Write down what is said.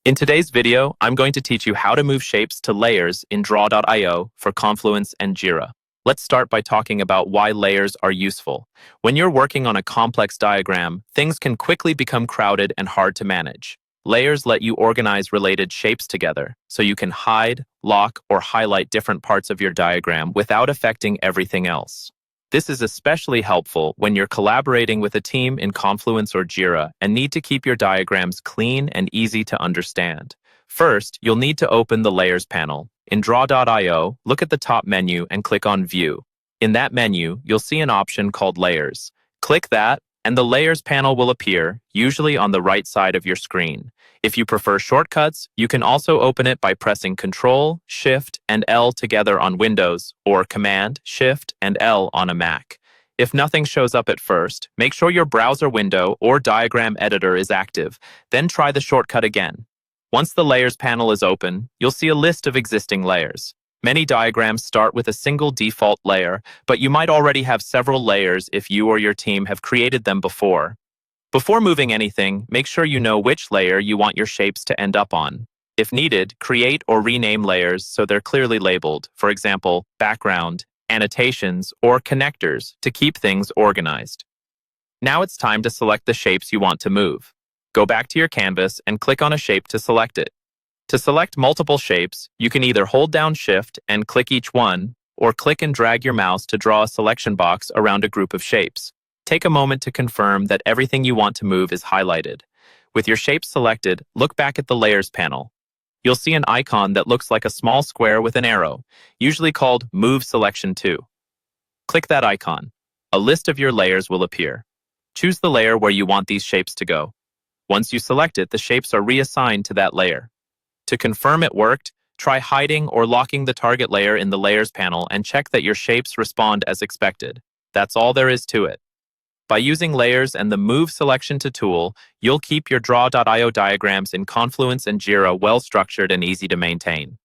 In today's video, I'm going to teach you how to move shapes to layers in Draw.io for Confluence and Jira. Let's start by talking about why layers are useful. When you're working on a complex diagram, things can quickly become crowded and hard to manage. Layers let you organize related shapes together, so you can hide, lock, or highlight different parts of your diagram without affecting everything else. This is especially helpful when you're collaborating with a team in Confluence or Jira and need to keep your diagrams clean and easy to understand. First, you'll need to open the Layers panel. In Draw.io, look at the top menu and click on View. In that menu, you'll see an option called Layers. Click that, and the Layers panel will appear, usually on the right side of your screen. If you prefer shortcuts, you can also open it by pressing Ctrl, Shift, and L together on Windows, or Command, Shift, and L on a Mac. If nothing shows up at first, make sure your browser window or diagram editor is active, then try the shortcut again. Once the Layers panel is open, you'll see a list of existing layers. Many diagrams start with a single default layer, but you might already have several layers if you or your team have created them before. Before moving anything, make sure you know which layer you want your shapes to end up on. If needed, create or rename layers so they're clearly labeled, for example, background, annotations, or connectors to keep things organized. Now it's time to select the shapes you want to move. Go back to your canvas and click on a shape to select it. To select multiple shapes, you can either hold down Shift and click each one, or click and drag your mouse to draw a selection box around a group of shapes. Take a moment to confirm that everything you want to move is highlighted. With your shapes selected, look back at the Layers panel. You'll see an icon that looks like a small square with an arrow, usually called Move Selection To. Click that icon. A list of your layers will appear. Choose the layer where you want these shapes to go. Once you select it, the shapes are reassigned to that layer. To confirm it worked, try hiding or locking the target layer in the Layers panel and check that your shapes respond as expected. That's all there is to it. By using layers and the Move Selection To tool, you'll keep your Draw.io diagrams in Confluence and Jira well structured and easy to maintain.